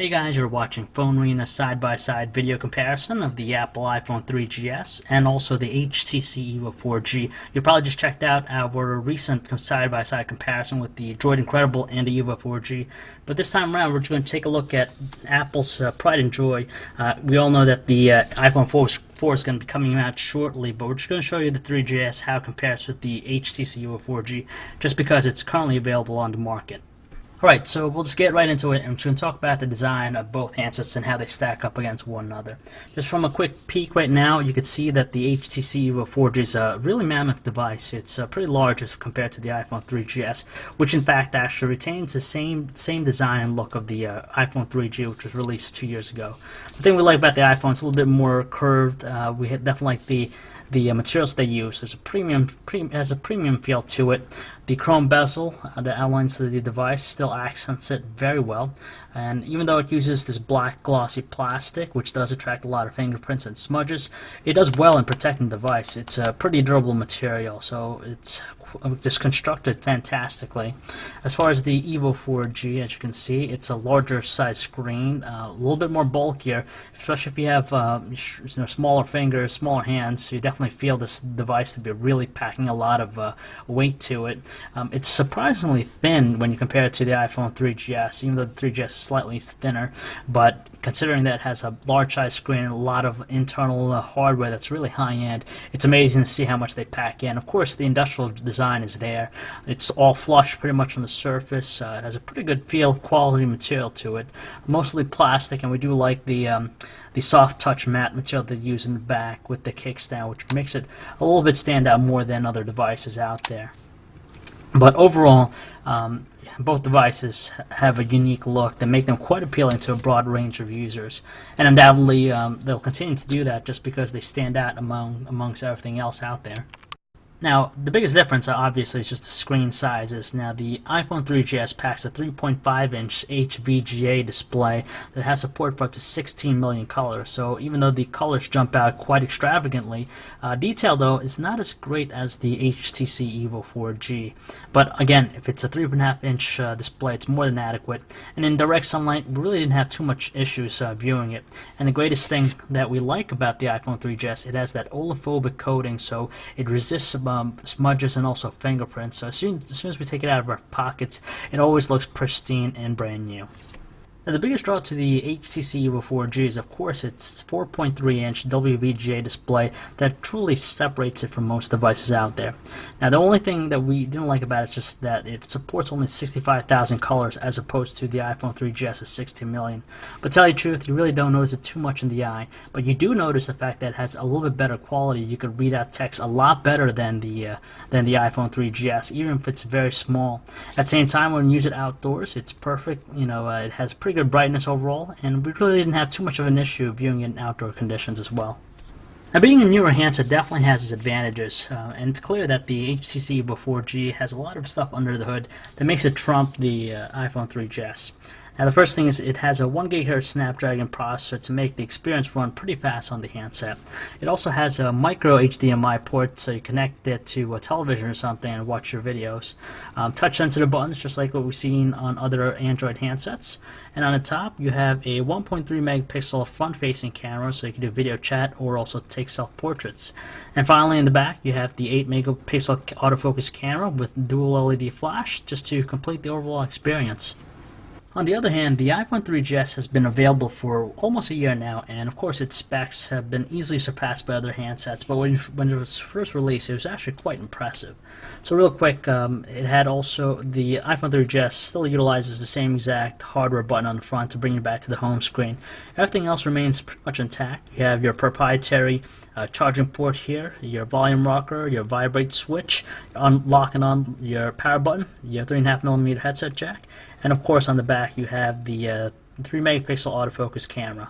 Hey guys, you're watching Phone Arena side-by-side video comparison of the Apple iPhone 3GS and also the HTC EVO 4G. You probably just checked out our recent side-by-side comparison with the Droid Incredible and the EVO 4G, but this time around we're just going to take a look at Apple's pride and joy. We all know that the iPhone 4 is going to be coming out shortly, but we're just going to show you the 3GS, how it compares with the HTC EVO 4G, just because it's currently available on the market. Alright, so we'll just get right into it, and I'm just going to talk about the design of both handsets and how they stack up against one another. Just from a quick peek right now, you can see that the HTC EVO 4G is a really mammoth device. It's pretty large as compared to the iPhone 3GS, which in fact actually retains the same design and look of the iPhone 3G, which was released 2 years ago. The thing we like about the iPhone is a little bit more curved. We definitely like the materials they use. There's has a premium feel to it. The chrome bezel that outlines the device still accents it very well, and even though it uses this black glossy plastic, which does attract a lot of fingerprints and smudges, it does well in protecting the device. It's a pretty durable material, so it's just constructed fantastically. As far as the EVO 4G, as you can see, it's a larger size screen, a little bit more bulkier, especially if you have smaller fingers, smaller hands. You definitely feel this device to be really packing a lot of weight to it. It's surprisingly thin when you compare it to the iPhone 3GS, even though the 3GS is slightly thinner, but considering that it has a large size screen and a lot of internal hardware that's really high end, it's amazing to see how much they pack in. Of course, the industrial design is there. It's all flush pretty much on the surface. It has a pretty good feel, quality material to it. Mostly plastic, and we do like the soft touch matte material they use in the back with the kickstand, which makes it a little bit stand out more than other devices out there. But overall, both devices have a unique look that make them quite appealing to a broad range of users, and undoubtedly they'll continue to do that just because they stand out amongst everything else out there. Now, the biggest difference, obviously, is just the screen sizes. Now, the iPhone 3GS packs a 3.5-inch HVGA display that has support for up to 16 million colors. So even though the colors jump out quite extravagantly, detail, though, is not as great as the HTC EVO 4G. But again, if it's a 3.5-inch display, it's more than adequate. And in direct sunlight, we really didn't have too much issues viewing it. And the greatest thing that we like about the iPhone 3GS, it has that oliphobic coating, so it resists smudges and also fingerprints. So as soon as we take it out of our pockets, it always looks pristine and brand new. Now, the biggest draw to the HTC EVO 4G is, of course, its 4.3-inch WVGA display that truly separates it from most devices out there. Now, the only thing that we didn't like about it is just that it supports only 65,000 colors as opposed to the iPhone 3GS's 16 million. But to tell you the truth, you really don't notice it too much in the eye, but you do notice the fact that it has a little bit better quality. You could read out text a lot better than the iPhone 3GS, even if it's very small. At the same time, when you use it outdoors, it's perfect. It has pretty good brightness overall, and we really didn't have too much of an issue viewing it in outdoor conditions as well. Now, being a newer handset definitely has its advantages, and it's clear that the HTC EVO 4G has a lot of stuff under the hood that makes it trump the iPhone 3GS. Now, the first thing is it has a 1 GHz Snapdragon processor to make the experience run pretty fast on the handset. It also has a micro HDMI port, so you connect it to a television or something and watch your videos. Touch-sensitive buttons, just like what we've seen on other Android handsets. And on the top, you have a 1.3 megapixel front-facing camera, so you can do video chat or also take self-portraits. And finally, in the back, you have the 8 megapixel autofocus camera with dual LED flash, just to complete the overall experience. On the other hand, the iPhone 3GS has been available for almost a year now, and of course its specs have been easily surpassed by other handsets, but when it was first released, it was actually quite impressive. So real quick, it had also, the iPhone 3GS still utilizes the same exact hardware button on the front to bring you back to the home screen. Everything else remains pretty much intact. You have your proprietary charging port here, your volume rocker, your vibrate switch, unlock and on your power button, your 3.5mm headset jack, and of course on the back you have the 3 megapixel autofocus camera.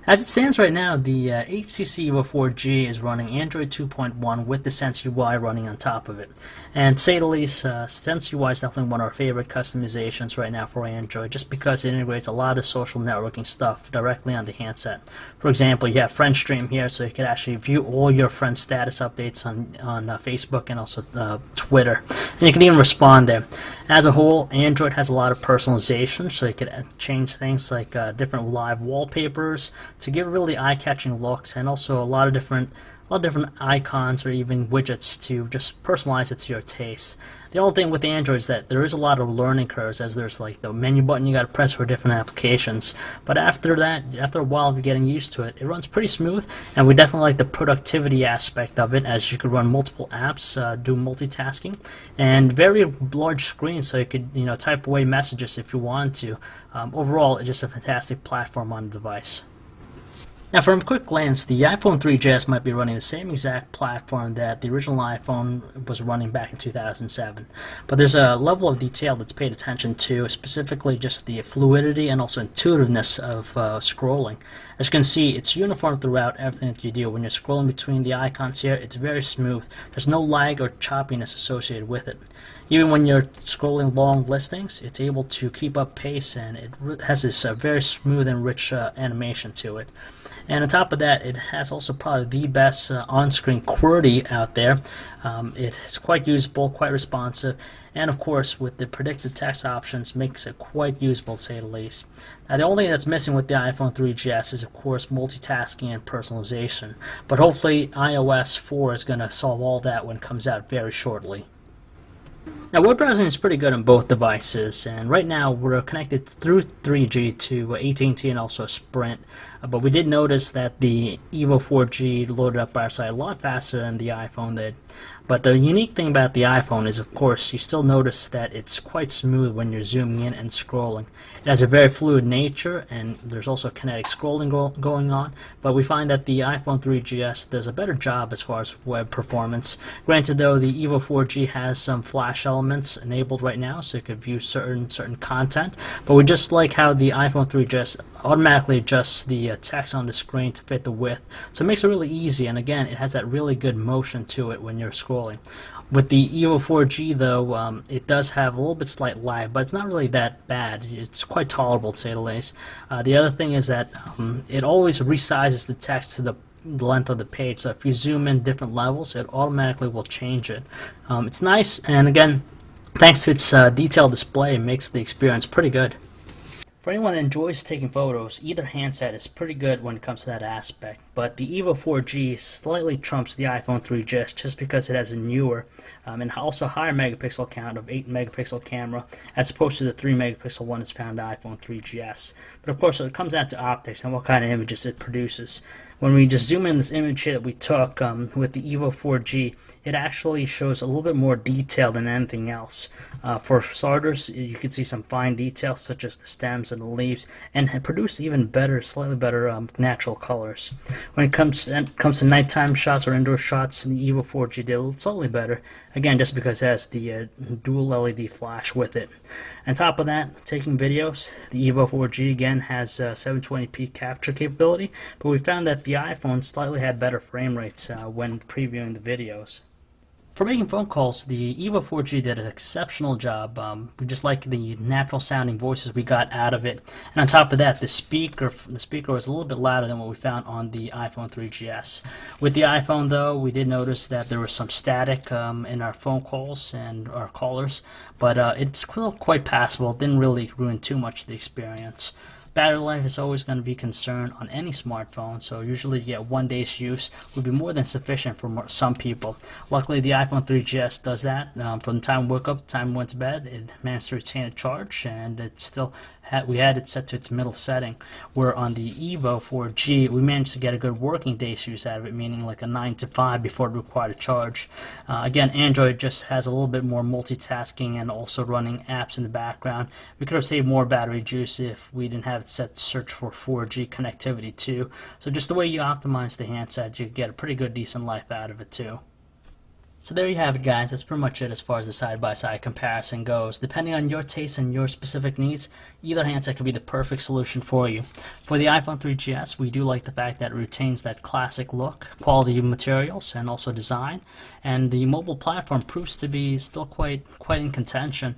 As it stands right now, the HTC EVO 4G is running Android 2.1 with the Sense UI running on top of it. And to say the least, Sense UI is definitely one of our favorite customizations right now for Android, just because it integrates a lot of social networking stuff directly on the handset. For example, you have Friend Stream here, so you can actually view all your friends' status updates on Facebook and also Twitter. And you can even respond there. As a whole, Android has a lot of personalization, so you can change things like different live wallpapers to give really eye-catching looks, and also a lot of different icons or even widgets to just personalize it to your taste. The only thing with Android is that there is a lot of learning curves, as there's like the menu button you got to press for different applications. But after that, after a while of getting used to it, it runs pretty smooth, and we definitely like the productivity aspect of it, as you could run multiple apps, do multitasking, and very large screen, so you could type away messages if you want to. Overall, it's just a fantastic platform on the device. Now, from a quick glance, the iPhone 3GS might be running the same exact platform that the original iPhone was running back in 2007. But there's a level of detail that's paid attention to, specifically just the fluidity and also intuitiveness of scrolling. As you can see, it's uniform throughout everything that you do. When you're scrolling between the icons here, it's very smooth. There's no lag or choppiness associated with it. Even when you're scrolling long listings, it's able to keep up pace, and it has this very smooth and rich animation to it. And on top of that, it has also probably the best on-screen QWERTY out there. It's quite usable, quite responsive, and of course with the predictive text options makes it quite usable, to say the least. Now, the only thing that's missing with the iPhone 3GS is of course multitasking and personalization, but hopefully iOS 4 is going to solve all that when it comes out very shortly. Now, web browsing is pretty good on both devices, and right now we're connected through 3G to AT&T and also Sprint, but we did notice that the EVO 4G loaded up our site a lot faster than the iPhone did. But the unique thing about the iPhone is, of course, you still notice that it's quite smooth when you're zooming in and scrolling. It has a very fluid nature, and there's also kinetic scrolling going on, but we find that the iPhone 3GS does a better job as far as web performance. Granted, though, the EVO 4G has some flash elements enabled right now, so you could view certain content, but we just like how the iPhone 3GS automatically adjusts the text on the screen to fit the width, so it makes it really easy, and again, it has that really good motion to it when you're scrolling. With the EVO 4G, though, it does have a little bit slight lag, but it's not really that bad. It's quite tolerable, to say the least. The other thing is that it always resizes the text to the length of the page, so if you zoom in different levels, it automatically will change it. It's nice, and again, thanks to its detailed display, it makes the experience pretty good. For anyone that enjoys taking photos, either handset is pretty good when it comes to that aspect, but the EVO 4G slightly trumps the iPhone 3GS just because it has a newer and also higher megapixel count of 8 megapixel camera as opposed to the 3 megapixel one that's found in the iPhone 3GS. But of course, it comes down to optics and what kind of images it produces. When we just zoom in this image here that we took with the EVO 4G, it actually shows a little bit more detail than anything else. For starters, you can see some fine details such as the stems and the leaves, and it produces even better, slightly better natural colors. When it comes to nighttime shots or indoor shots, the EVO 4G did slightly better, again just because it has the dual LED flash with it. On top of that, taking videos, the EVO 4G again has 720p capture capability, but we found that the iPhone slightly had better frame rates when previewing the videos. For making phone calls, the EVO 4G did an exceptional job. We just like the natural sounding voices we got out of it. And on top of that, the speaker was a little bit louder than what we found on the iPhone 3GS. With the iPhone, though, we did notice that there was some static in our phone calls and our callers, but it's still quite passable. It didn't really ruin too much of the experience. Battery life is always going to be a concern on any smartphone, so usually you get 1 day's use would be more than sufficient for some people. Luckily, the iPhone 3GS does that. From the time we woke up to the time we went to bed, it managed to retain a charge, and it still we had it set to its middle setting. Where on the EVO 4G, we managed to get a good working day's use out of it, meaning like a 9 to 5 before it required a charge. Again, Android just has a little bit more multitasking and also running apps in the background. We could have saved more battery juice if we didn't have it set to search for 4G connectivity too. So just the way you optimize the handset, you get a pretty good, decent life out of it too. So there you have it, guys. That's pretty much it as far as the side-by-side comparison goes. Depending on your taste and your specific needs, either handset could be the perfect solution for you. For the iPhone 3GS, we do like the fact that it retains that classic look, quality of materials, and also design. And the mobile platform proves to be still quite in contention.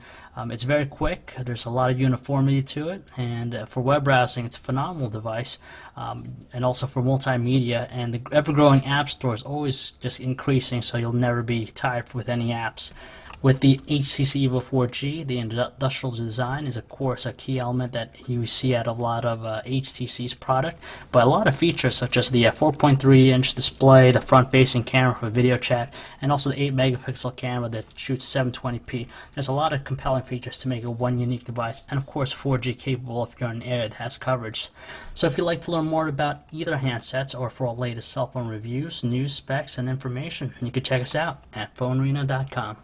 It's very quick. There's a lot of uniformity to it, and for web browsing, it's a phenomenal device. And also for multimedia, and the ever-growing app store is always just increasing, so you'll never be tired with any apps. With the HTC EVO 4G, the industrial design is of course a key element that you see at a lot of HTC's product, but a lot of features such as the 4.3-inch display, the front-facing camera for video chat, and also the 8-megapixel camera that shoots 720p. There's a lot of compelling features to make it one unique device, and of course 4G capable if you're in an area that has coverage. So if you'd like to learn more about either handsets or for all latest cell phone reviews, news, specs, and information, you can check us out at phonearena.com.